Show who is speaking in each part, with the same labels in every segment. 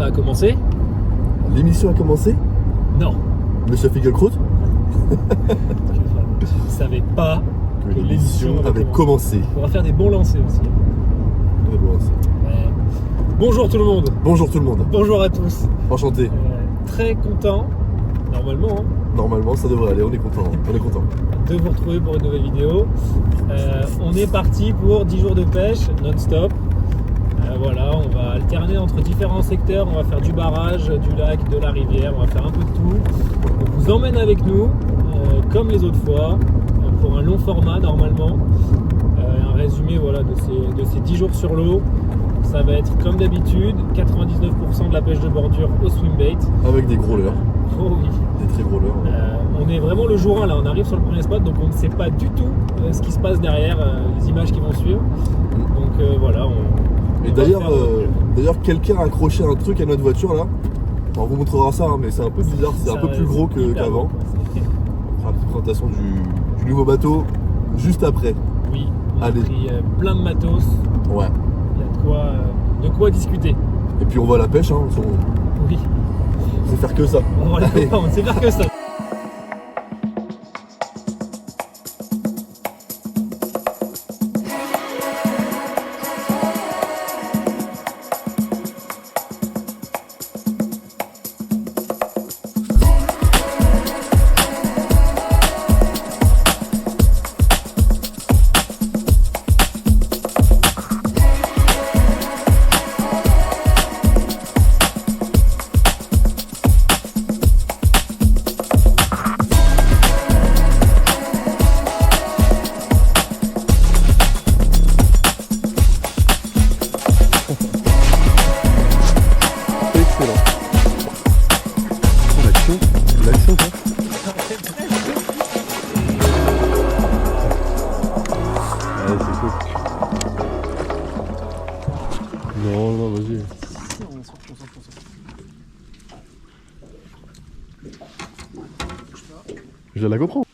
Speaker 1: Ça a commencé?
Speaker 2: L'émission a commencé?
Speaker 1: Non.
Speaker 2: Monsieur Finkielkraut?
Speaker 1: Je ne savais pas que l'émission
Speaker 2: avait commencé.
Speaker 1: On va faire des bons lancers aussi.
Speaker 2: Très bon,
Speaker 1: Ouais. Bonjour tout le monde.
Speaker 2: Bonjour tout le monde.
Speaker 1: Bonjour à tous.
Speaker 2: Enchanté.
Speaker 1: Très content, normalement, hein,
Speaker 2: Normalement, ça devrait aller. On est content. On est content.
Speaker 1: de vous retrouver pour une nouvelle vidéo. On est parti pour 10 jours de pêche non-stop. Voilà, on va alterner entre différents secteurs. On va faire du barrage, du lac, de la rivière. On va faire un peu de tout. On vous emmène avec nous, comme les autres fois, pour un long format normalement. Un résumé voilà, de ces 10 jours sur l'eau. Ça va être comme d'habitude, 99% de la pêche de bordure au swimbait.
Speaker 2: Avec des gros leurres.
Speaker 1: Oh oui.
Speaker 2: Des très gros leurres.
Speaker 1: On est vraiment le jour 1 là, on arrive sur le premier spot, donc on ne sait pas du tout ce qui se passe derrière, les images qui vont suivre. Donc voilà,
Speaker 2: Et d'ailleurs, quelqu'un a accroché un truc à notre voiture là. On vous montrera ça, hein, mais c'est un peu bizarre, c'est un peu plus gros qu'avant. On fera une petite présentation du nouveau bateau juste après.
Speaker 1: Oui, on a pris plein de matos.
Speaker 2: Ouais.
Speaker 1: Il y a de quoi discuter.
Speaker 2: Et puis on va à la pêche, hein.
Speaker 1: Oui.
Speaker 2: On sait faire que ça.
Speaker 1: On ne sait faire que ça.
Speaker 2: L'action quoi. Ouais, c'est cool. Non, vas-y. Je la comprends.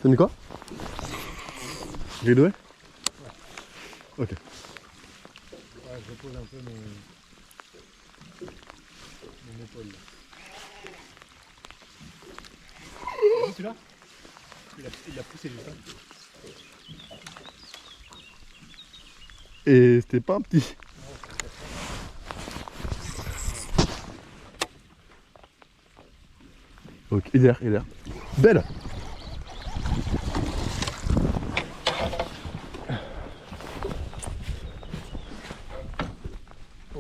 Speaker 2: T'as mis quoi? Ridoué? Ok.
Speaker 1: Ouais, je repose un peu mon épaule là. Celui-là il a poussé juste.
Speaker 2: Et c'était pas un petit. Ok, il est là. Belle.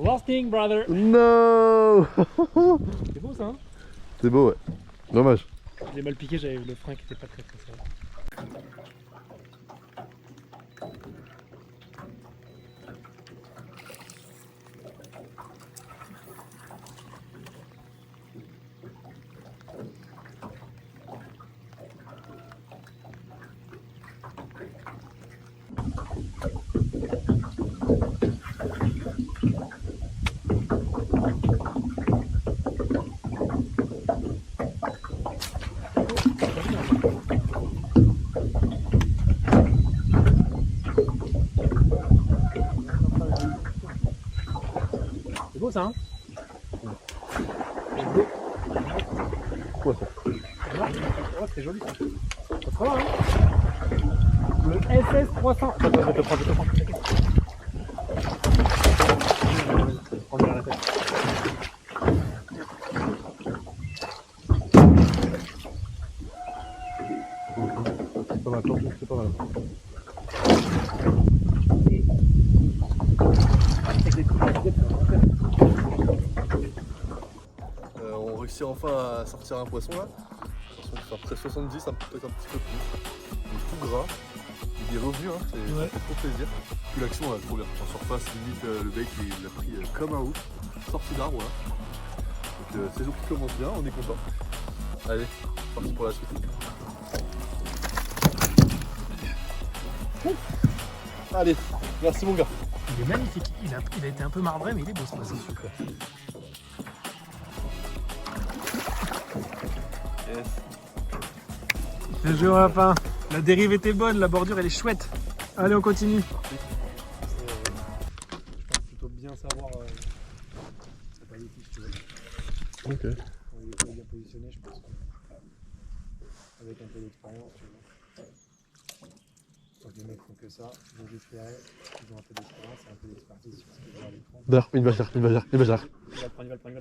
Speaker 1: Losting, brother.
Speaker 2: No.
Speaker 1: C'est beau ça, hein?
Speaker 2: C'est beau, ouais. Dommage.
Speaker 1: J'ai mal piqué, j'avais le frein qui était pas très serré. C'est beau ça, hein?
Speaker 2: Quoi ça?
Speaker 1: Ouais, c'est joli ça. Ça sera là, hein? Le SS300. Attends, je vais te prendre. On est à la tête.
Speaker 2: C'est pas mal, c'est pas mal. On réussit enfin à sortir un poisson là. On fait après 70, peut-être un petit peu plus. Il est tout gras, il est revenu, hein, ça fait trop plaisir. Puis l'action là, trop bien. En surface, limite le bait il a pris comme un ouf, sorti d'arbre là. Donc saison qui commence bien, on est content. Allez, parti pour la suite. Allez, merci mon gars.
Speaker 1: Il est magnifique, il a été un peu marbré mais il est beau ce poisson.
Speaker 2: Super. Yes.
Speaker 1: Bien joué Rapin, la dérive était bonne, la bordure elle est chouette. Allez on continue. Je pense plutôt bien savoir c'est pas des fiches, tu vois.
Speaker 2: Ok.
Speaker 1: On est bien positionné, je pense. Avec un peu d'expérience, tu vois. Donc les mecs font que ça, les éclairés, ils ont un peu d'expérience et un peu d'expertise sur ce qu'ils voient à l'écran.
Speaker 2: D'ailleurs, il va le faire.
Speaker 1: Il va le prendre.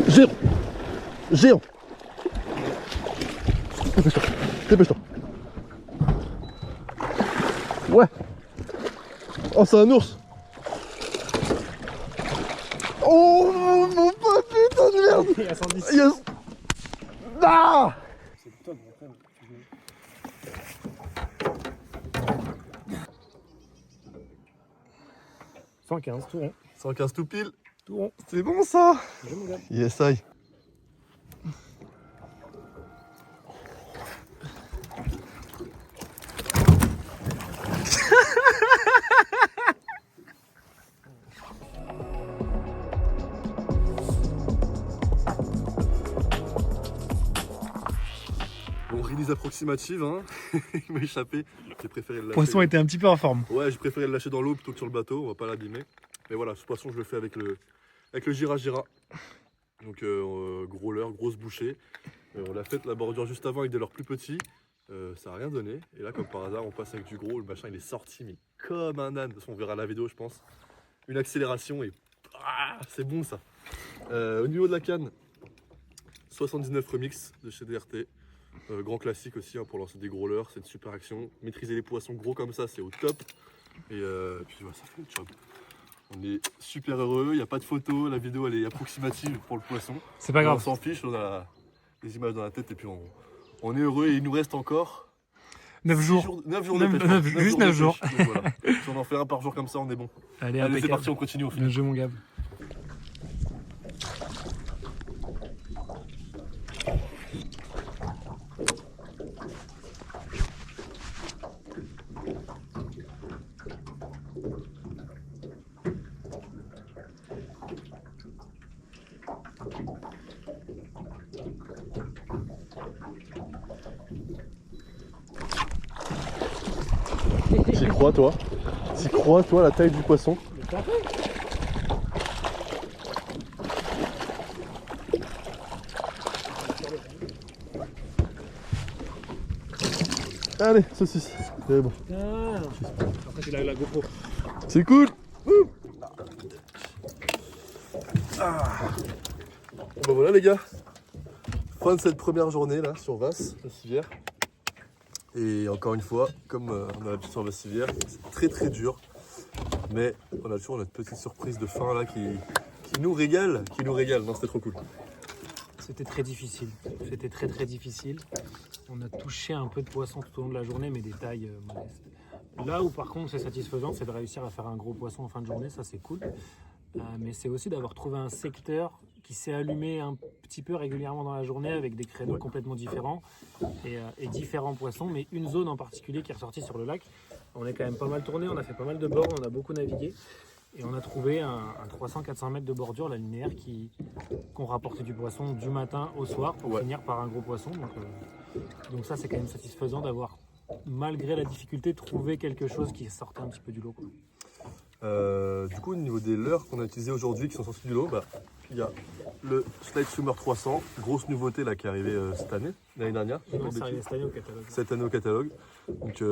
Speaker 2: Géant. Géant. Dépêche-toi. Dépêche-toi. Ouais. Oh, c'est un ours. Oh, mon pote, putain de merde.
Speaker 1: Il y a 110.
Speaker 2: Yes. Ah.
Speaker 1: C'est top, après, tu joues. 115, tout rond.
Speaker 2: 115 tout pile.
Speaker 1: Tout rond.
Speaker 2: C'est bon ça.
Speaker 1: Je me garde.
Speaker 2: Yes, I. Bon, release approximative, hein. Il m'a échappé. J'ai préféré le lâcher.
Speaker 1: Le poisson était un petit peu en forme.
Speaker 2: Ouais, j'ai préféré le lâcher dans l'eau plutôt que sur le bateau, on va pas l'abîmer. Mais voilà, ce poisson, je le fais avec le gira-gira. Donc, gros leurre, grosse bouchée. On l'a fait la bordure juste avant avec des leurres plus petits. Ça n'a rien donné. Et là, comme par hasard, on passe avec du gros. Le machin, il est sorti, mais comme un âne. De toute façon, on verra la vidéo, je pense. Une accélération et c'est bon ça. Au niveau de la canne, 79 remix de chez DRT. Grand classique aussi hein, pour lancer des gros leurres, c'est une super action. Maîtriser les poissons gros comme ça, c'est au top. Et puis voilà, ça fait le job. On est super heureux, il n'y a pas de photo, la vidéo elle est approximative pour le poisson.
Speaker 1: C'est pas grave.
Speaker 2: On s'en fiche, on a les images dans la tête et puis on est heureux et il nous reste encore
Speaker 1: 9 jours.
Speaker 2: 9 jours de pêche.
Speaker 1: Juste 9 jours.
Speaker 2: Donc voilà. Si on en fait un par jour comme ça, on est bon.
Speaker 1: Allez,
Speaker 2: Allez, c'est parti, on continue au final.
Speaker 1: Le jeu, mon gars.
Speaker 2: T'y crois toi? T'y crois toi la taille du poisson? Allez, saucisse, c'est bon.
Speaker 1: Après, c'est la GoPro.
Speaker 2: C'est cool. Bon voilà les gars, fin de cette première journée là sur Vasse, la civière. Et encore une fois, comme on a l'habitude sur la civière, c'est très dur. Mais on a toujours notre petite surprise de fin là qui nous régale, Non, c'était trop cool.
Speaker 1: C'était très difficile. C'était très difficile. On a touché un peu de poisson tout au long de la journée, mais des tailles modestes. Là où par contre c'est satisfaisant, c'est de réussir à faire un gros poisson en fin de journée, ça c'est cool. Mais c'est aussi d'avoir trouvé un secteur qui s'est allumé un petit peu régulièrement dans la journée avec des créneaux complètement différents et différents poissons, mais une zone en particulier qui est ressortie sur le lac. On est quand même pas mal tourné, on a fait pas mal de bords, on a beaucoup navigué et on a trouvé un 300-400 mètres de bordure, la linéaire, qu'on rapportait du poisson du matin au soir pour finir par un gros poisson. Donc ça c'est quand même satisfaisant d'avoir, malgré la difficulté, trouvé quelque chose qui sortait un petit peu du lot, quoi.
Speaker 2: Du coup, au niveau des leurres qu'on a utilisées aujourd'hui qui sont sortis du lot, il y a le Slide Swimmer 300, grosse nouveauté là qui est arrivée cette année, l'année dernière.
Speaker 1: C'est arrivé cette année au catalogue.
Speaker 2: Cette année au catalogue. Donc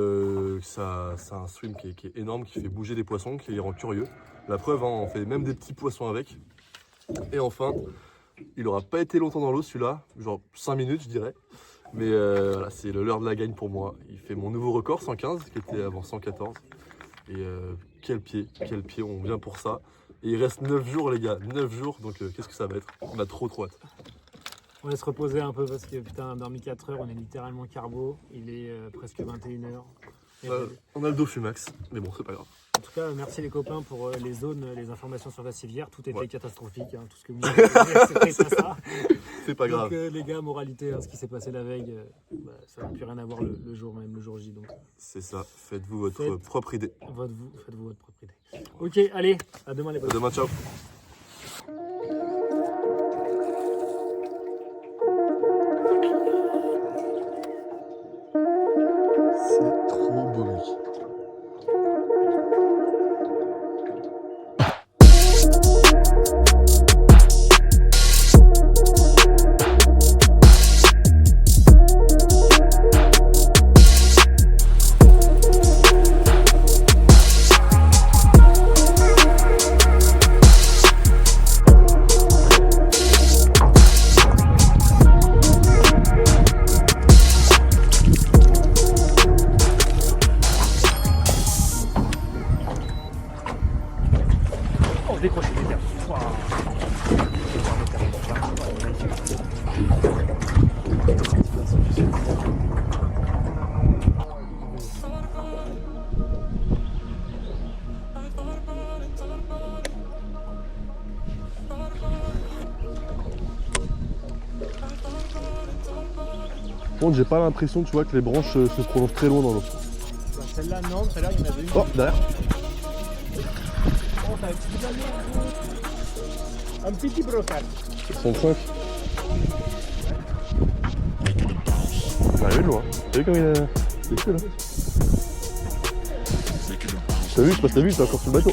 Speaker 2: c'est un swim qui est énorme, qui fait bouger des poissons, qui les rend curieux. La preuve, hein, on fait même des petits poissons avec. Et enfin, il n'aura pas été longtemps dans l'eau celui-là, genre 5 minutes je dirais. Mais voilà, c'est le leurre de la gagne pour moi. Il fait mon nouveau record, 115, qui était avant 114. Et quel pied, on vient pour ça. Et il reste 9 jours les gars, 9 jours, donc qu'est-ce que ça va être? On a trop hâte.
Speaker 1: On va se reposer un peu parce que putain, on a dormi 4 heures, on est littéralement carbo, il est presque 21h.
Speaker 2: On a le dos fumax, mais bon c'est pas grave.
Speaker 1: En tout cas, merci les copains pour les zones, les informations sur la civière, tout était catastrophique, hein, tout ce que vous avez dit, c'était ça.
Speaker 2: C'est pas grave.
Speaker 1: Donc les gars, moralité, hein, ce qui s'est passé la veille, ça n'a plus rien à voir le jour même, le jour J. Donc.
Speaker 2: C'est ça, faites-vous votre propre idée.
Speaker 1: Faites-vous votre propre idée. Ok, allez, à demain les potes.
Speaker 2: À demain, ciao. C'est trop beau mec.
Speaker 1: Oh, décroché, les terres. Wow.
Speaker 2: Par contre, j'ai pas l'impression, tu vois, que les branches se prolongent très loin dans l'eau.
Speaker 1: Celle-là, non, celle-là, il y en avait une.
Speaker 2: Oh, derrière.
Speaker 1: Oh, t'as un petit brocard.
Speaker 2: 65. Il est arrivé de loin. T'as vu comme il est cool, là? T'as vu, je sais pas si t'as vu, il était encore sur le bateau.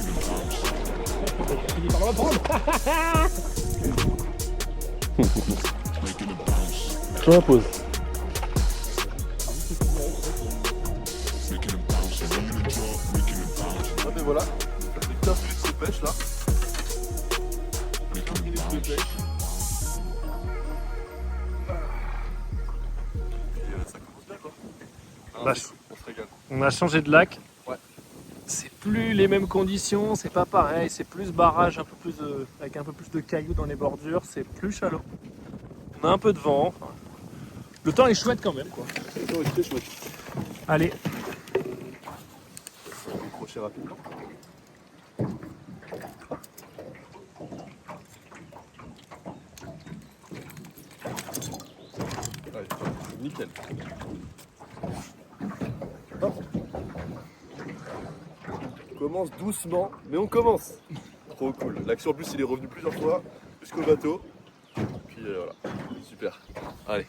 Speaker 1: Il est par là, prendre.
Speaker 2: Je la pose. Ah ben voilà, ça fait 15 minutes de pêche là. 15 minutes de pêche. Et ça commence bien quoi.
Speaker 1: Bah,
Speaker 2: On se régale.
Speaker 1: on a changé de lac.
Speaker 2: Ouais.
Speaker 1: C'est plus les mêmes conditions, c'est pas pareil, c'est plus barrage, avec un peu plus de cailloux dans les bordures, c'est plus chalot. On a un peu de vent. Enfin, le temps est chouette quand même quoi.
Speaker 2: Le temps est très chouette.
Speaker 1: Allez,
Speaker 2: On va décrocher rapidement. Allez, nickel. Hop. On commence doucement, mais on commence. Trop cool. L'action en plus, il est revenu plusieurs fois jusqu'au bateau. Puis voilà, super. Allez.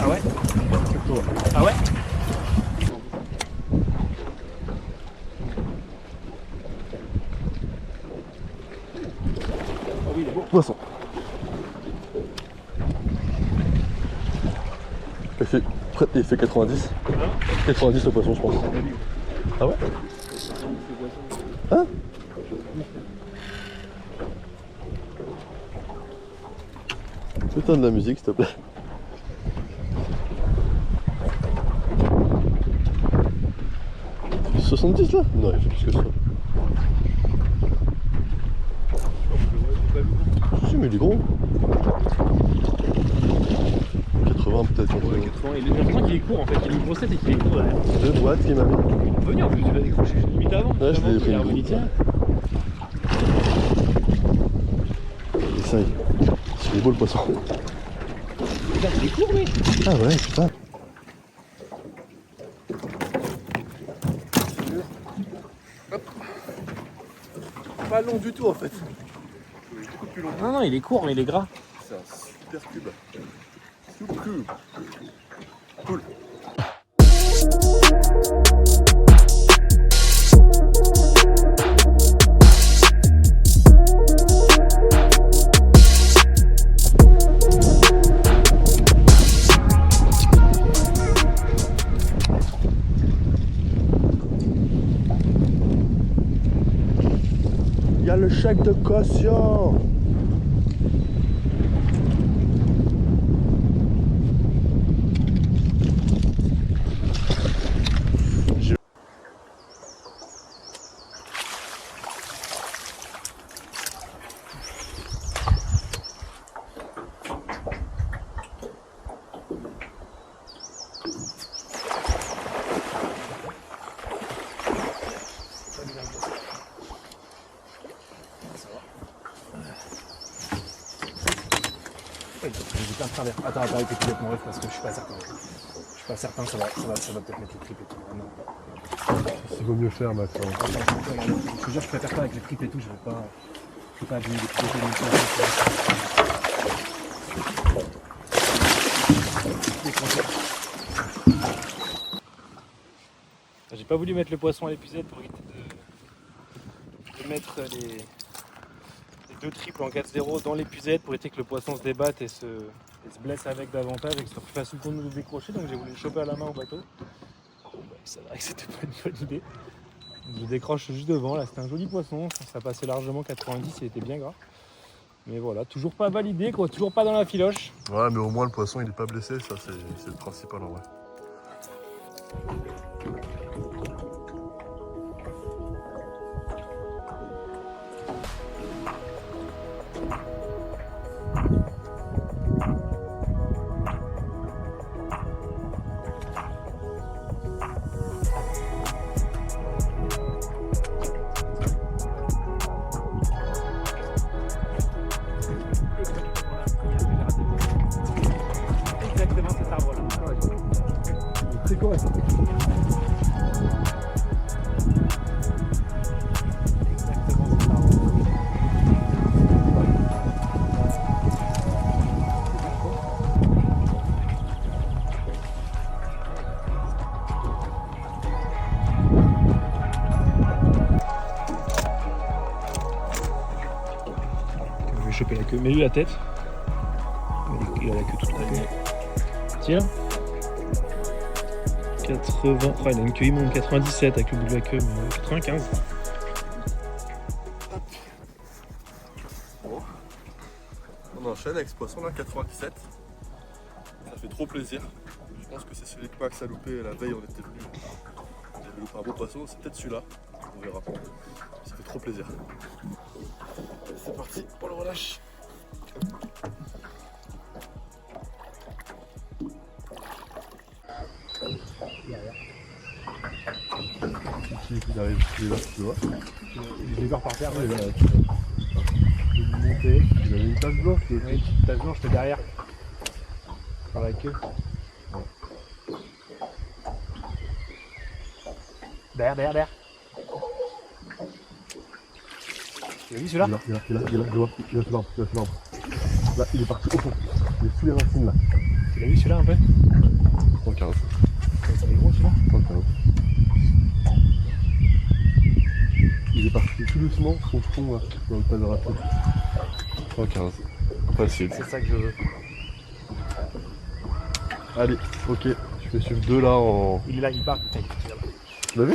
Speaker 1: ah ouais. Ah ouais. Oh oui, il est beau.
Speaker 2: Poisson. Il fait 90. 90 le poisson, je pense. Ah ouais? Hein? Putain de la musique, s'il te plaît. Il fait 70 là? Non, il fait plus que ça. Si, mais il est gros. 80 peut-être.
Speaker 1: Ouais, 80, il est l'impression qu'il est court en fait, il a une grosse tête et qu'il est court derrière.
Speaker 2: Deux boîtes qu'il m'a mis.
Speaker 1: Venir en plus, tu l'as décroché limite avant.
Speaker 2: Ouais, je l'ai pris
Speaker 1: il est
Speaker 2: une
Speaker 1: revenu,
Speaker 2: groupe.
Speaker 1: tiens.
Speaker 2: Essaye. Il est beau le poisson.
Speaker 1: Putain, il est court lui.
Speaker 2: Ah ouais, putain. Hop. Pas long du tout en fait. Il est beaucoup plus long.
Speaker 1: Non, non, il est court mais il est gras.
Speaker 2: C'est un super cube. Super cube. Cool. Il y a le chèque de caution.
Speaker 1: J'ai plein de travers. Attends, écoute, mon ref parce que je suis pas certain. Je suis pas certain, ça va peut-être mettre le trip et tout. Ah, non.
Speaker 2: Il vaut mieux faire, Max.
Speaker 3: Je te jure, je préfère pas avec les tripes et tout, je veux pas abîmer les tripes et
Speaker 1: J'ai pas voulu mettre le poisson à l'épuisette pour éviter de mettre les 2 triples en 4-0 dans l'épuisette pour éviter que le poisson se débatte et se blesse avec davantage et que ce soit plus facile pour nous de décrocher. Donc j'ai voulu le choper à la main au bateau. C'est vrai que c'était pas une bonne idée. Je décroche juste devant, là c'était un joli poisson, ça passait largement 90, il était bien gras. Mais voilà, toujours pas validé quoi, toujours pas dans la filoche.
Speaker 2: Ouais, mais au moins le poisson il est pas blessé, ça c'est le principal en vrai.
Speaker 1: Exactement cet arbre là.
Speaker 2: C'est correct.
Speaker 1: Je vais choper la queue, mais lui la tête. Il a la queue toute la queue. Tiens. 80. Oh, il a une queue immonde, 97 avec le bout de la queue, mais 95.
Speaker 2: Bon. On enchaîne avec ce poisson là, 97. Ça fait trop plaisir. Je pense que c'est celui que Max a loupé la veille, on était venu. Il avait loupé un beau poisson, c'est peut-être celui-là. On verra. Ça fait trop plaisir. C'est parti pour le relâche. Il arrive, il est là, tu vois.
Speaker 1: Je l'ai peur par terre.
Speaker 2: Il est là, tu vois. Il est monté. Il avait une tache blanche.
Speaker 1: Oui, une tache blanche, j'étais derrière. Par la queue. Derrière. Tu l'as vu celui-là?
Speaker 2: Il est là, je vois. Il est sous l'arbre. Là, il est parti au fond. Il est sous les racines là.
Speaker 1: Tu l'as vu celui-là un peu?
Speaker 2: 115.
Speaker 1: Il est gros celui-là?
Speaker 2: 115. Il est parti tout doucement au fond là, dans le tas de racines. 115. Facile.
Speaker 1: C'est ça que je veux.
Speaker 2: Allez, ok. Je vais suivre 2 là en.
Speaker 1: Il est là, il part.
Speaker 2: Tu l'as vu?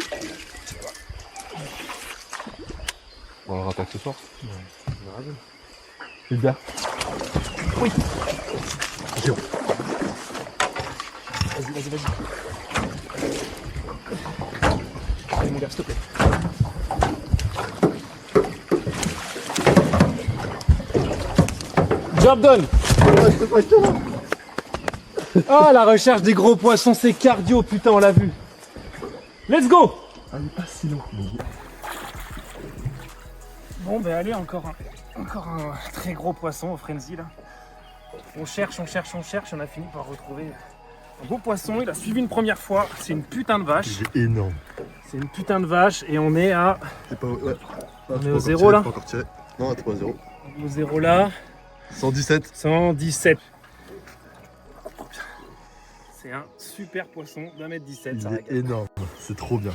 Speaker 2: On le rattaque ce soir. Il est bien.
Speaker 1: Oui.
Speaker 2: C'est bon.
Speaker 1: Vas-y. Allez mon gars, s'il te plaît. Job done. Ah, la recherche des gros poissons, c'est cardio, putain, on l'a vu. Let's go.
Speaker 2: Ah, il est pas si long.
Speaker 1: Bon, ben allez, encore un très gros poisson au frenzy là. On cherche, on a fini par retrouver un beau poisson. Il a suivi une première fois, c'est une putain de vache.
Speaker 2: Il est énorme.
Speaker 1: C'est une putain de vache et on est à...
Speaker 2: C'est pas. Ouais.
Speaker 1: On est au 0 là.
Speaker 2: Pas encore tiré. Non, à 3-0.
Speaker 1: Au 0 là.
Speaker 2: 117.
Speaker 1: 117. C'est un super poisson d'1m17.
Speaker 2: Il est énorme. C'est trop bien.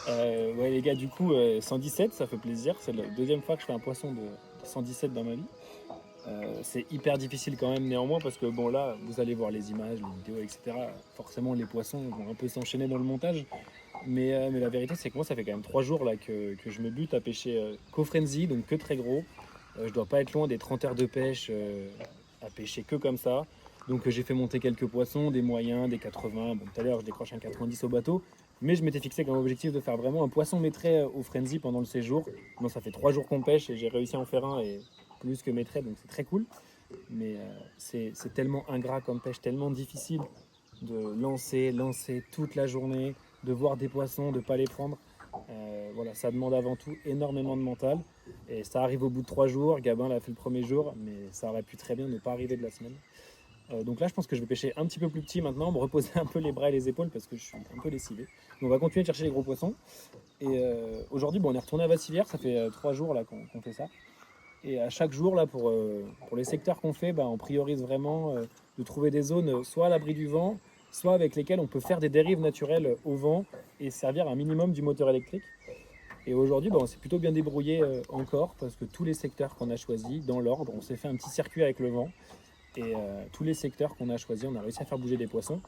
Speaker 1: Ouais les gars, du coup 117, ça fait plaisir. C'est la deuxième fois que je fais un poisson de 117 dans ma vie. C'est hyper difficile quand même néanmoins parce que bon là, vous allez voir les images, les vidéos, etc. Forcément les poissons vont un peu s'enchaîner dans le montage. Mais la vérité c'est que moi ça fait quand même 3 jours là que je me bute à pêcher qu'au frenzy, donc que très gros. Je dois pas être loin des 30 heures de pêche à pêcher que comme ça. Donc j'ai fait monter quelques poissons, des moyens, des 80. Bon, tout à l'heure je décroche un 90 au bateau. Mais je m'étais fixé comme objectif de faire vraiment un poisson maîtrait au frenzy pendant le séjour. Bon, ça fait 3 jours qu'on pêche et j'ai réussi à en faire un et plus que maîtrait, donc c'est très cool. Mais c'est tellement ingrat comme pêche, tellement difficile de lancer toute la journée, de voir des poissons, de ne pas les prendre. Voilà, ça demande avant tout énormément de mental. Et ça arrive au bout de 3 jours. Gabin l'a fait le premier jour, mais ça aurait pu très bien ne pas arriver de la semaine. Donc là, je pense que je vais pêcher un petit peu plus petit maintenant, me reposer un peu les bras et les épaules parce que je suis un peu lessivé. Donc on va continuer de chercher les gros poissons. Et aujourd'hui, bon, on est retourné à Vassivière, ça fait 3 jours là qu'on fait ça. Et à chaque jour, là, pour les secteurs qu'on fait, on priorise vraiment de trouver des zones soit à l'abri du vent, soit avec lesquelles on peut faire des dérives naturelles au vent et servir un minimum du moteur électrique. Et aujourd'hui, on s'est plutôt bien débrouillé encore parce que tous les secteurs qu'on a choisis, dans l'ordre, on s'est fait un petit circuit avec le vent. Et tous les secteurs qu'on a choisis, on a réussi à faire bouger des poissons.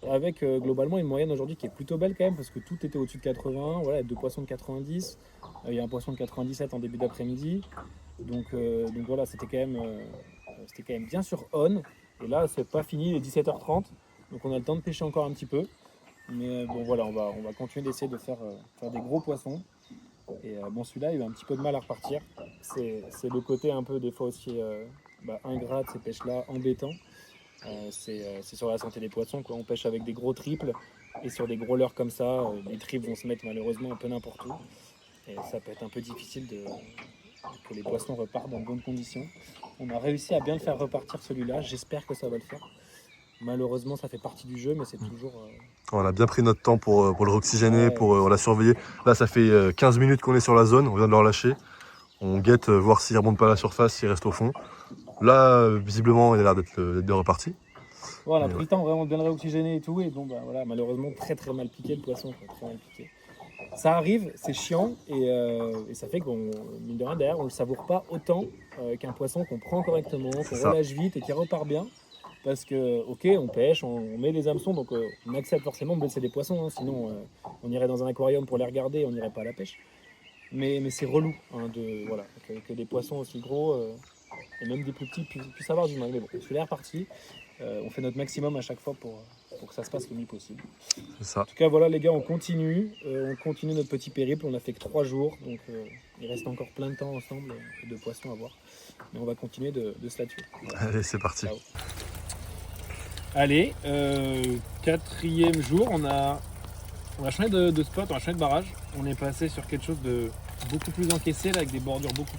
Speaker 1: Avec globalement une moyenne aujourd'hui qui est plutôt belle quand même parce que tout était au-dessus de 80, voilà, 2 poissons de 90, il y a un poisson de 97 en début d'après-midi. Donc voilà, c'était quand même bien sur on. Et là, c'est pas fini, il est 17h30, donc on a le temps de pêcher encore un petit peu. Mais bon voilà, on va continuer d'essayer de faire des gros poissons. Et celui-là, il a eu un petit peu de mal à repartir. C'est le côté un peu des fois aussi ingrat de ces pêches-là, embêtant. C'est sur la santé des poissons, quoi. On pêche avec des gros triples et sur des gros leurres comme ça, les triples vont se mettre malheureusement un peu n'importe où. Et ça peut être un peu difficile que les poissons repartent dans de bonnes conditions. On a réussi à bien le faire repartir celui-là, j'espère que ça va le faire. Malheureusement, ça fait partie du jeu, mais c'est toujours...
Speaker 2: On a bien pris notre temps pour le réoxygéner, pour la surveiller. Là, ça fait 15 minutes qu'on est sur la zone, on vient de le relâcher. On guette voir s'il ne remonte pas à la surface, s'il reste au fond. Là, visiblement, il a l'air d'être bien reparti.
Speaker 1: Voilà, on a pris le temps vraiment de bien le réoxygéner et tout. Et bon, voilà, malheureusement, très très mal piqué le poisson, très mal piqué. Ça arrive, c'est chiant et ça fait qu'on, mine de rien, derrière, on ne le savoure pas autant qu'un poisson qu'on prend correctement, qu'on relâche vite et qui repart bien. Parce que, ok, on pêche, on met les hameçons, donc on accepte forcément de blesser des poissons, hein, sinon on irait dans un aquarium pour les regarder, on n'irait pas à la pêche. Mais c'est relou que des poissons aussi gros et même des plus petits puissent avoir du mal. Mais bon, celui-là est reparti. On fait notre maximum à chaque fois pour que ça se passe le mieux possible.
Speaker 2: C'est ça.
Speaker 1: En tout cas, voilà les gars, on continue notre petit périple. On a fait que 3 jours, donc il reste encore plein de temps ensemble de poissons à voir. Mais on va continuer de se la tuer.
Speaker 2: Allez, c'est parti.
Speaker 1: Ciao. Allez, 4e jour, on a changé de spot, on a changé de barrage. On est passé sur quelque chose de beaucoup plus encaissé, là, avec des bordures beaucoup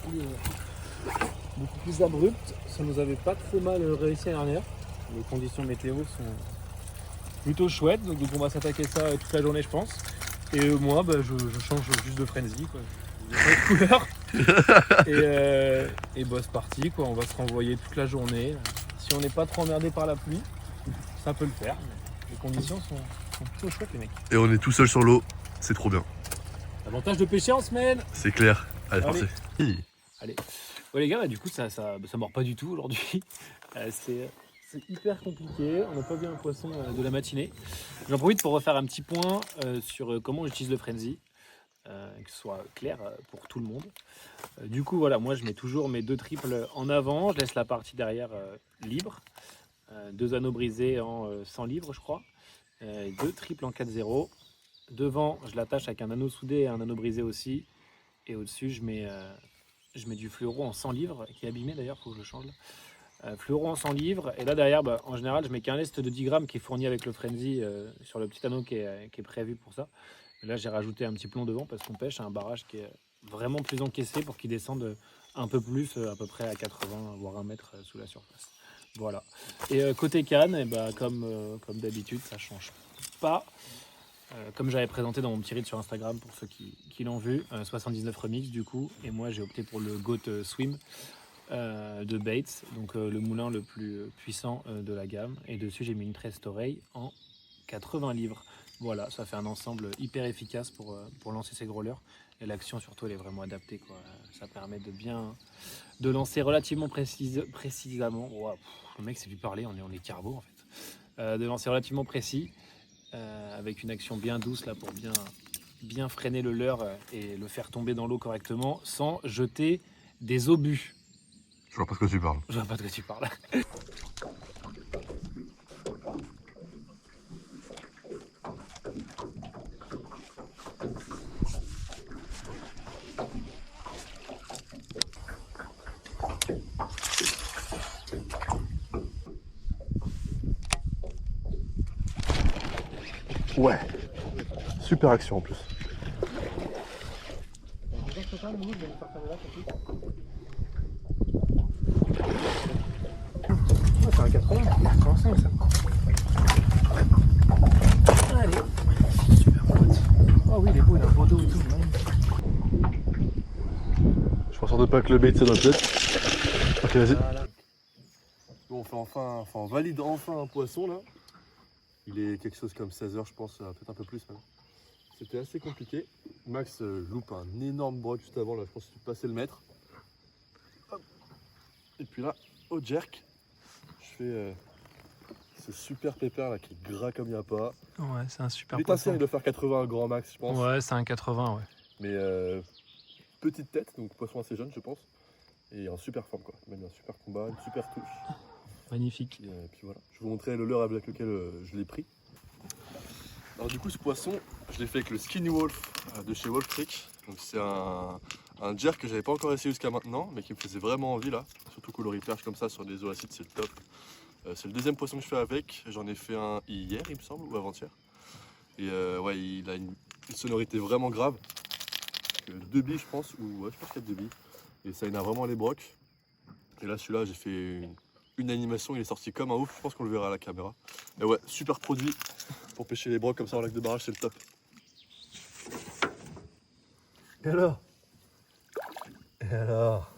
Speaker 1: plus abruptes. Ça nous avait pas trop mal réussi à dernière. Les conditions météo sont plutôt chouettes, donc on va s'attaquer ça toute la journée, je pense. Et moi, je change juste de frenzy, quoi. Il y a pas de couleur. Et c'est parti, quoi. On va se renvoyer toute la journée. Si on n'est pas trop emmerdé par la pluie, ça peut le faire. Mais les conditions sont plutôt chouettes, les mecs.
Speaker 2: Et on est tout seul sur l'eau, c'est trop bien.
Speaker 1: Avantage de pêcher en semaine.
Speaker 2: C'est clair. Allez, c'est parti.
Speaker 1: Allez. Ouais, les gars, du coup, ça mord pas du tout aujourd'hui. C'est hyper compliqué. On n'a pas vu un poisson de la matinée. J'en profite pour refaire un petit point sur comment j'utilise le frenzy. Que ce soit clair pour tout le monde. Du coup, voilà, moi je mets toujours mes 2 triples en avant. Je laisse la partie derrière libre. 2 anneaux brisés en 100 livres, je crois. 2 triples en 4-0. Devant, je l'attache avec un anneau soudé et un anneau brisé aussi. Et au-dessus, je mets du fluoro en 100 livres, qui est abîmé d'ailleurs, il faut que je le change. Fluoro en 100 livres. Et là derrière, en général, je mets qu'un lest de 10 grammes qui est fourni avec le frenzy sur le petit anneau qui est prévu pour ça. Et là, j'ai rajouté un petit plomb devant parce qu'on pêche à un barrage qui est vraiment plus encaissé pour qu'il descende un peu plus, à peu près à 80 voire 1 mètre sous la surface. Voilà. Et côté canne, comme d'habitude, ça change pas. Comme j'avais présenté dans mon petit reel sur Instagram pour ceux qui l'ont vu, 79 remix du coup. Et moi, j'ai opté pour le Goat Swim de Bates, donc le moulin le plus puissant de la gamme. Et dessus, j'ai mis une tresse oreille en 80 livres. Voilà, ça fait un ensemble hyper efficace pour lancer ces gros leurres. Et l'action surtout, elle est vraiment adaptée, quoi. Ça permet de lancer relativement précisément. Wow, le mec, c'est plus parler, on est carbo en fait. De lancer relativement précis, avec une action bien douce là pour bien freiner le leurre et le faire tomber dans l'eau correctement sans jeter des obus.
Speaker 2: Je vois pas de quoi tu parles.
Speaker 1: Je vois pas de quoi tu parles.
Speaker 2: Ouais, super action en plus. C'est un
Speaker 1: ensemble ça. Allez. Super pote. Oh oui, il est beau, il a un beau dos et tout.
Speaker 2: Je pense surtout pas que le bait c'est dans la tête. Ok, vas-y.
Speaker 1: Voilà.
Speaker 2: Bon, on valide enfin un poisson là. Il est quelque chose comme 16h, je pense, peut-être un peu plus même. C'était assez compliqué. Max loupe un énorme broc juste avant, là, je pense qu'il passait le mètre. Hop. Et puis là, au jerk, je fais ce super pépère là qui est gras comme il n'y a pas.
Speaker 1: Ouais, c'est un super
Speaker 2: L'étincelle,
Speaker 1: poisson.
Speaker 2: il doit faire 80 grand max, je pense.
Speaker 1: Ouais, c'est un 80, ouais.
Speaker 2: Mais petite tête, donc poisson assez jeune, je pense. Et en super forme, quoi. Même un super combat, une super touche.
Speaker 1: Magnifique.
Speaker 2: Et puis voilà, je vais vous montrer le leurre avec lequel je l'ai pris. Alors du coup ce poisson, je l'ai fait avec le Skinny Wolf de chez Wolf Creek. Donc c'est un jerk que j'avais pas encore essayé jusqu'à maintenant, mais qui me faisait vraiment envie là. Surtout coloriperche comme ça sur des eaux acides, c'est le top. C'est le deuxième poisson que je fais avec. J'en ai fait un hier il me semble, ou avant-hier. Et ouais, il a une sonorité vraiment grave. 2 billes je pense, ou ouais je pense qu'il y a 2 billes. Et ça énerve vraiment les brocs. Et là celui-là j'ai fait une animation, il est sorti comme un ouf, je pense qu'on le verra à la caméra. Et ouais, super produit pour pêcher les brocs comme ça en lac de barrage, c'est le top. Et alors? Et alors?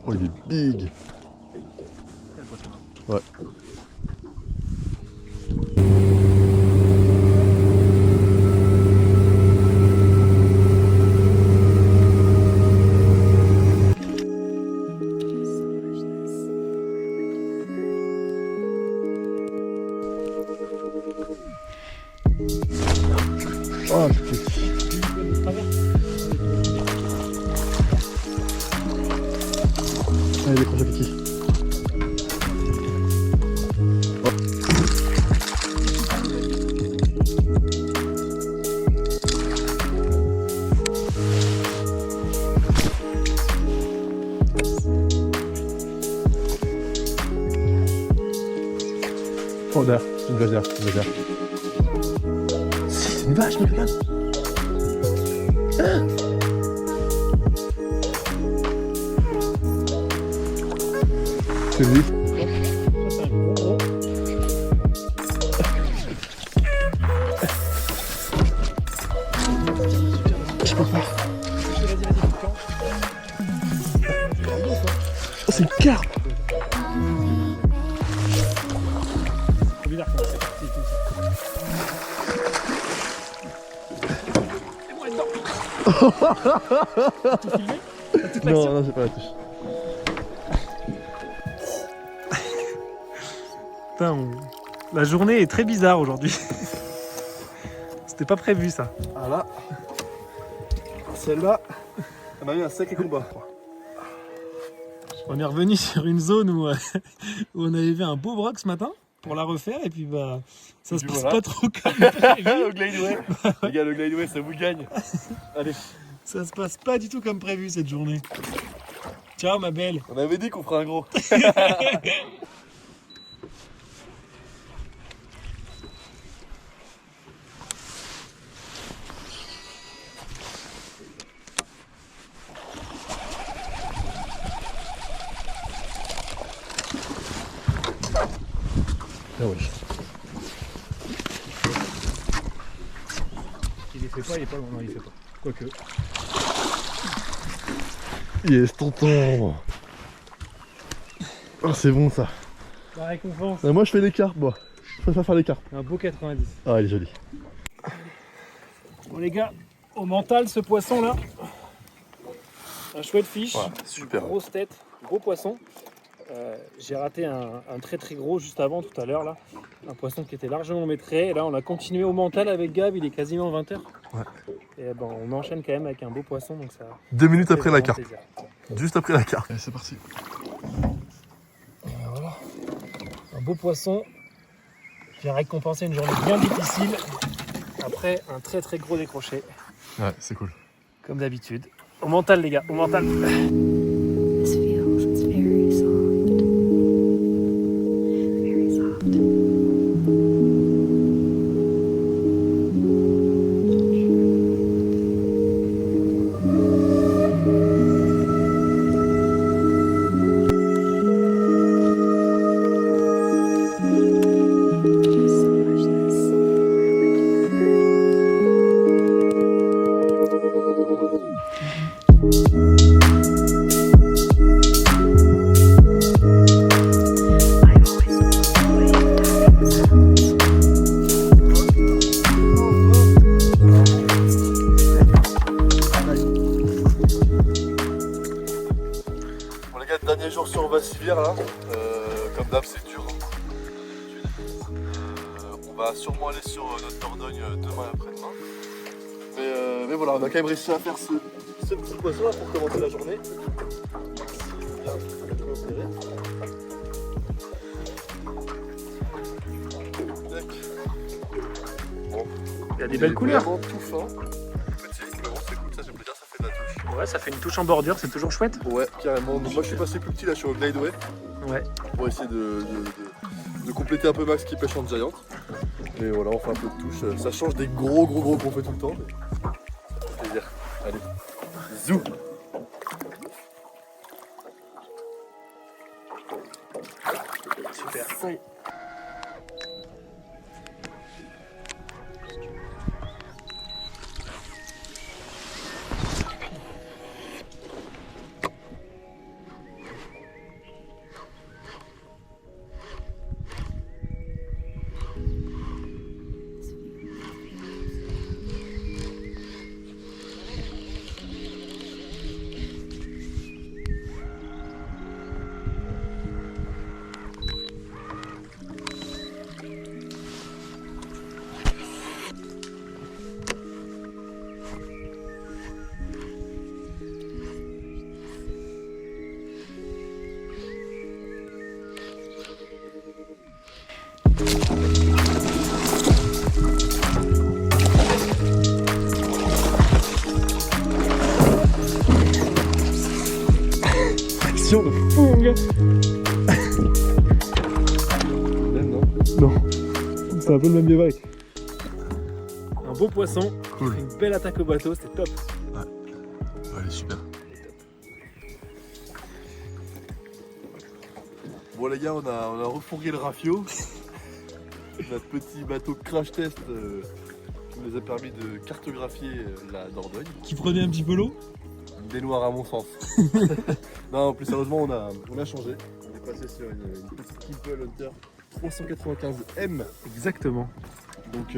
Speaker 2: Oh, il est big. Ouais. Oh, c'est petit. Allez, décroche le petit. Oh, d'air, c'est une gazère, c'est une gazère. C'est une vache, mais regarde. C'est lui.
Speaker 1: Ça, c'est un gros.
Speaker 2: Je peux pas.
Speaker 1: Vas-y.
Speaker 2: Oh, c'est une carpe.
Speaker 1: C'est bizarre comment c'est parti tout ça. C'est moi dedans. Tout filmé? Toute l'action?
Speaker 2: Non, c'est pas la touche.
Speaker 1: Putain, la journée est très bizarre aujourd'hui. C'était pas prévu ça.
Speaker 2: Ah là, celle-là, elle m'a eu un sacré combat.
Speaker 1: On est revenu sur une zone où, où on avait vu un beau broc ce matin pour la refaire et puis bah ça se passe
Speaker 2: voilà.
Speaker 1: pas trop comme prévu.
Speaker 2: Le Gladeway, les gars, le Gladeway, ça vous gagne. Allez,
Speaker 1: Ça se passe pas du tout comme prévu cette journée. Ciao ma belle.
Speaker 2: on avait dit qu'on ferait un gros. Ah ouais.
Speaker 1: Il les fait pas, il est pas loin, non il fait pas. Quoique.
Speaker 2: Yes, tonton. Oh, c'est bon ça.
Speaker 1: La récompense.
Speaker 2: Moi je fais les carpes, moi. Je préfère faire les carpes.
Speaker 1: Un beau 90.
Speaker 2: Ah, il est joli.
Speaker 1: Bon les gars, au mental ce poisson là. Un chouette fiche.
Speaker 2: Ouais, super.
Speaker 1: Grosse tête, gros poisson. J'ai raté un très très gros juste avant tout à l'heure là. Un poisson qui était largement maîtré. Et là on a continué au mental avec Gab, il est quasiment 20h.
Speaker 2: Ouais.
Speaker 1: Et ben on enchaîne quand même avec un beau poisson donc ça.
Speaker 2: 2 minutes après la
Speaker 1: fait
Speaker 2: carpe.
Speaker 1: vraiment plaisir.
Speaker 2: Juste après la carpe. Allez, c'est parti.
Speaker 1: Et ben voilà. Un beau poisson qui a récompensé une journée bien difficile après un très très gros décroché.
Speaker 2: Ouais, c'est cool.
Speaker 1: Comme d'habitude. Au mental les gars, au mental.
Speaker 4: This feels, it's very soft. Very soft. So much this. I always enjoy tapping sounds.
Speaker 2: Bon les gars, dernier jour sur Vassivière là, comme d'hab c'est dur. On va sûrement aller sur notre Dordogne demain et après-demain. Mais voilà, on a quand même réussi à faire ce petit poisson là pour commencer la journée. Tac. Bon,
Speaker 1: Il y a des belles couleurs.
Speaker 2: Vraiment tout fin. Petit, mais bon c'est cool, ça j'aime bien, ça fait de la touche.
Speaker 1: Ouais, ça fait une touche en bordure, c'est toujours chouette.
Speaker 2: Ouais, carrément. Donc moi je suis passé plus petit là, je suis au Glideway
Speaker 1: Ouais.
Speaker 2: pour essayer de compléter un peu Max qui pêche en Giant. Et voilà, on fait un peu de touche. Ça change des gros qu'on fait tout le temps. Mais... ça fait plaisir. Allez, zou.
Speaker 1: Super.
Speaker 2: Ça y est.
Speaker 1: Action de fou mon gars.
Speaker 2: Même, non?
Speaker 1: Non, c'est un peu le même débat. Un beau poisson,
Speaker 2: Cool.
Speaker 1: une belle attaque au bateau, c'était top.
Speaker 2: Ouais, elle est super. Bon les gars, on a refourgué le rafio. Notre petit bateau crash test qui nous a permis de cartographier la Dordogne.
Speaker 1: Qui prenait un petit peu l'eau.
Speaker 2: Des noirs à mon sens. Non, plus sérieusement, on a changé. On est passé sur une petite Keeple Hunter 395M.
Speaker 1: Exactement.
Speaker 2: Donc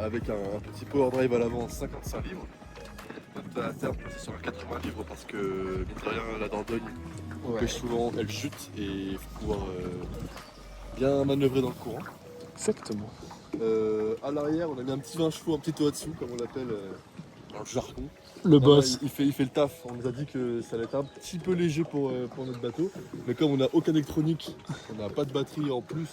Speaker 2: avec un petit power drive à l'avant, 55 livres. Peut-être à terme passer sur un 80 livres parce que mine de rien, la Dordogne pêche souvent, elle chute et il faut pouvoir bien manœuvrer dans le courant.
Speaker 1: Exactement.
Speaker 2: À l'arrière, on a mis un petit 20 chevaux, un petit Tohatsu comme on l'appelle dans le jargon.
Speaker 1: Le boss.
Speaker 2: Il fait le taf. On nous a dit que ça allait être un petit peu léger pour notre bateau. Mais comme on n'a aucune électronique, on n'a pas de batterie en plus,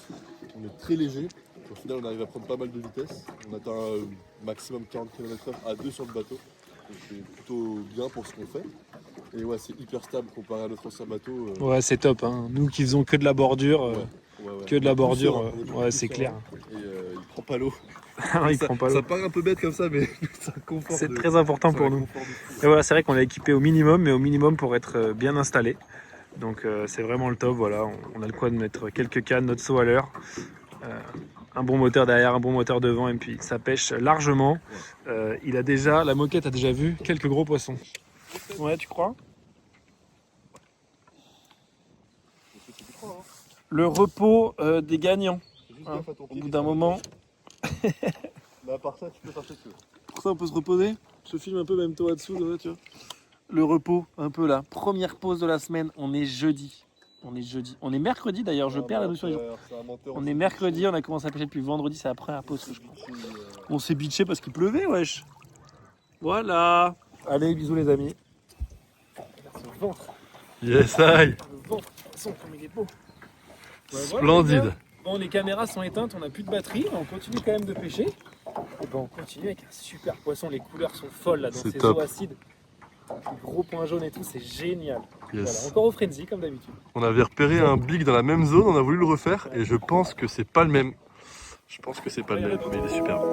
Speaker 2: on est très léger. Au final, on arrive à prendre pas mal de vitesse. On atteint maximum 40 km/h à 2 sur le bateau. Donc c'est plutôt bien pour ce qu'on fait. Et ouais, c'est hyper stable comparé à notre ancien bateau.
Speaker 1: Ouais, c'est top. Hein. Nous qui faisons que de la bordure,
Speaker 2: Ouais.
Speaker 1: que de la bordure,
Speaker 2: On est beaucoup
Speaker 1: ouais,
Speaker 2: plus
Speaker 1: c'est
Speaker 2: serein.
Speaker 1: clair.
Speaker 2: Et il prend pas l'eau.
Speaker 1: Il prend pas l'eau.
Speaker 2: Ça paraît un peu bête comme ça, mais c'est un confort.
Speaker 1: C'est très important pour nous. Et voilà, c'est vrai qu'on l'a équipé au minimum, mais au minimum pour être bien installé. Donc c'est vraiment le top. Voilà, on a le quoi de mettre quelques cannes, notre seau à l'heure, un bon moteur derrière, un bon moteur devant, et puis ça pêche largement. La moquette a déjà vu quelques gros poissons. Ouais, tu crois? Le repos des gagnants. Hein, au bout d'un moment.
Speaker 2: Mais à part ça, tu peux faire ce que tu veux.
Speaker 1: Pour ça, on peut se reposer. Je filme un peu même toi dessous, là, tu vois. Le repos, un peu là. Première pause de la semaine. On est jeudi. On est mercredi d'ailleurs. Je perds la notion des jours. On est mercredi. On a commencé à pêcher depuis vendredi. C'est la première pause que je crois. On s'est bitché parce qu'il pleuvait, wesh. Voilà. Allez, bisous les amis. Le ventre.
Speaker 2: Yes, aïe.
Speaker 1: Le ventre. Comme il est beau. Ouais, voilà,
Speaker 2: Splendide.
Speaker 1: les gars. Bon, les caméras sont éteintes, on n'a plus de batterie, mais on continue quand même de pêcher. Et ben on continue avec un super poisson, les couleurs sont folles là dans
Speaker 2: C'est
Speaker 1: ces
Speaker 2: top.
Speaker 1: eaux acides. Les gros points jaunes et tout, c'est génial.
Speaker 2: Yes.
Speaker 1: Voilà, encore au frenzy comme d'habitude.
Speaker 2: On avait repéré un big dans la même zone, on a voulu le refaire et je pense que c'est pas le même. Je pense que c'est pas le même, mais il est superbe.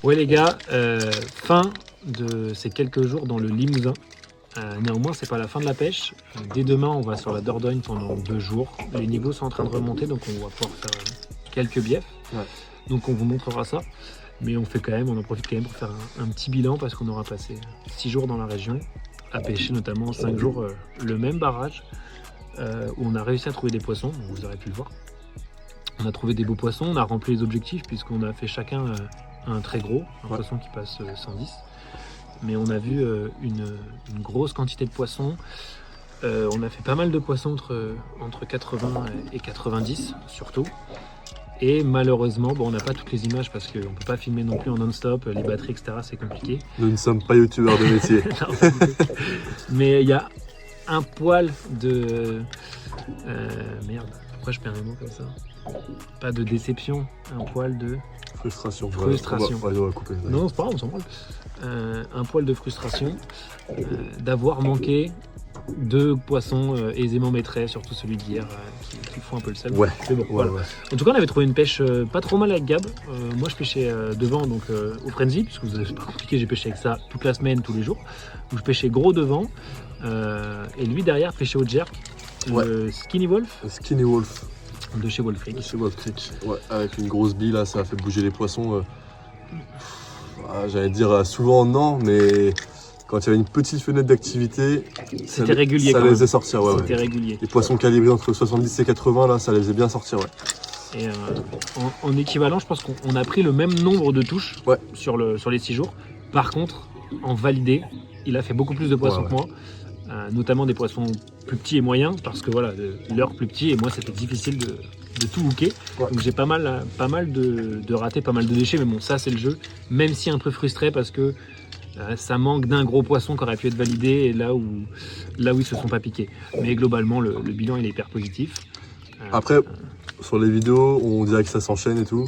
Speaker 1: Ouais les gars, fin de ces quelques jours dans le Limousin. Néanmoins, c'est pas la fin de la pêche. Dès demain, on va sur la Dordogne pendant 2 jours. Les niveaux sont en train de remonter, donc on va pouvoir faire quelques biefs. Ouais. Donc on vous montrera ça. Mais on en profite quand même pour faire un petit bilan parce qu'on aura passé 6 jours dans la région à pêcher, notamment 5 jours le même barrage où on a réussi à trouver des poissons. Vous aurez pu le voir. On a trouvé des beaux poissons, on a rempli les objectifs puisqu'on a fait chacun un très gros, un poisson qui passe 110. Mais on a vu une grosse quantité de poissons. On a fait pas mal de poissons entre 80 et 90 surtout. Et malheureusement, on n'a pas toutes les images parce qu'on ne peut pas filmer non plus en non-stop, les batteries, etc. C'est compliqué.
Speaker 2: Nous ne sommes pas youtubeurs de métier.
Speaker 1: Non, mais il y a un poil de... merde, pourquoi je perds un mot comme ça? Pas de déception, un poil de...
Speaker 2: Frustration.
Speaker 1: Frustration.
Speaker 2: On va couper.
Speaker 1: Non, c'est pas grave, on s'en branle. Un poil de frustration d'avoir manqué 2 poissons aisément maîtrais, surtout celui d'hier qui fout un peu le sel.
Speaker 2: Ouais.
Speaker 1: Mais bon, voilà. En tout cas, on avait trouvé une pêche pas trop mal avec Gab. Moi, je pêchais devant, donc au Frenzy, puisque vous avez pas compliqué, j'ai pêché avec ça toute la semaine, tous les jours. Où je pêchais gros devant, et lui derrière pêchait au jerk. Le Skinny Wolf.
Speaker 2: Skinny Wolf.
Speaker 1: De chez Wolf Creek.
Speaker 2: Chez Wolf Creek. Ouais, avec une grosse bille là, ça a fait bouger les poissons. J'allais dire souvent non, mais quand il y avait une petite fenêtre d'activité,
Speaker 1: c'était régulier.
Speaker 2: Ça les faisait sortir, ouais.
Speaker 1: C'était régulier.
Speaker 2: Les poissons calibrés entre 70 et 80, là, ça les faisait bien sortir, ouais.
Speaker 1: Et en équivalent, je pense qu'on a pris le même nombre de touches sur les 6 jours. Par contre, en validé, il a fait beaucoup plus de poissons que moi. Notamment des poissons plus petits et moyens, parce que voilà, l'heure plus petit, et moi c'était difficile de tout hooker. Donc j'ai pas mal de ratés, pas mal de déchets, mais bon, ça c'est le jeu. Même si un peu frustré parce que ça manque d'un gros poisson qui aurait pu être validé et là où ils se sont pas piqués. Mais globalement, le bilan il est hyper positif.
Speaker 2: Après, sur les vidéos, on dirait que ça s'enchaîne et tout.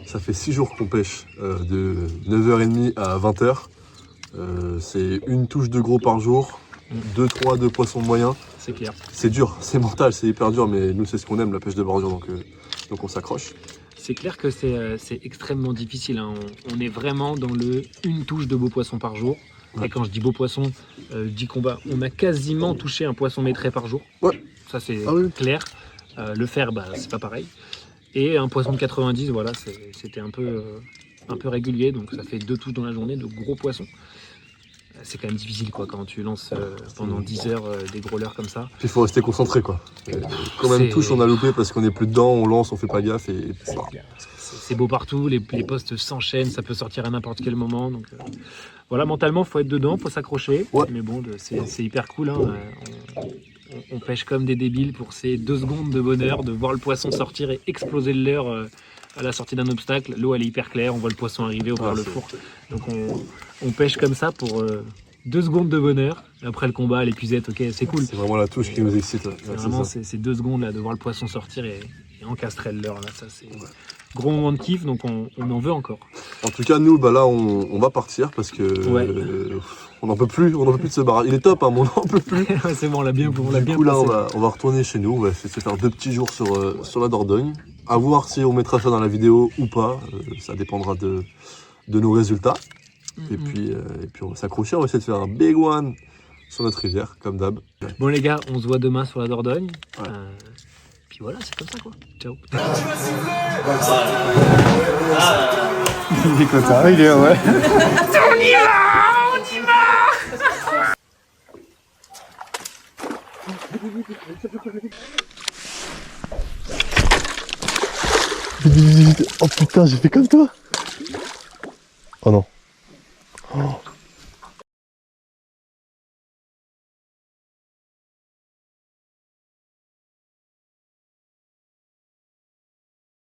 Speaker 2: Ça fait 6 jours qu'on pêche, de 9h30 à 20h. C'est une touche de gros par jour. 2-3 de poissons moyens.
Speaker 1: C'est clair.
Speaker 2: C'est dur, c'est mental, c'est hyper dur, mais nous c'est ce qu'on aime, la pêche de bordure, donc on s'accroche.
Speaker 1: C'est clair que c'est extrêmement difficile. Hein. On est vraiment dans une touche de beaux poissons par jour. Ouais. Et quand je dis beaux poissons, je dis on a quasiment touché un poisson maîtrais par jour. Ouais. Ça c'est clair. Le fer, c'est pas pareil. Et un poisson de 90, voilà, c'était un peu régulier, donc ça fait 2 touches dans la journée de gros poissons. C'est quand même difficile quand tu lances pendant 10 heures des gros leurres comme ça.
Speaker 2: Il faut rester concentré Quand même touche on a loupé parce qu'on est plus dedans, on lance, on fait pas gaffe et...
Speaker 1: C'est beau partout, les postes s'enchaînent, ça peut sortir à n'importe quel moment. Donc voilà, mentalement faut être dedans, faut s'accrocher. Ouais. Mais bon, c'est hyper cool. Hein. On pêche comme des débiles pour ces 2 secondes de bonheur, de voir le poisson sortir et exploser le leurre à la sortie d'un obstacle. L'eau elle est hyper claire, on voit le poisson arriver au bord le four. Donc on pêche comme ça pour 2 secondes de bonheur. Et après le combat, l'épuisette, ok, c'est cool. C'est
Speaker 2: vraiment la touche qui nous excite.
Speaker 1: C'est vraiment ces 2 secondes là de voir le poisson sortir et encastrer le leurre. Là, ça c'est gros moment de kiff, donc on en veut encore.
Speaker 2: En tout cas, nous, là, on va partir parce que on n'en peut plus de ce barrage. Il est top, hein, mais on n'en peut plus.
Speaker 1: C'est bon, on l'a bien passé.
Speaker 2: Du coup, là, on va retourner chez nous. On va essayer de se faire 2 petits jours sur la Dordogne. À voir si on mettra ça dans la vidéo ou pas. Ça dépendra de nos résultats. Et puis on va s'accrocher. On va essayer de faire un big one sur notre rivière, comme d'hab.
Speaker 1: Bon, les gars, on se voit demain sur la Dordogne. Ouais. Puis voilà, c'est comme ça quoi. Ciao.
Speaker 3: Il est content, il est ouais.
Speaker 1: On y va.
Speaker 2: Oh putain, j'ai fait comme toi. Oh non.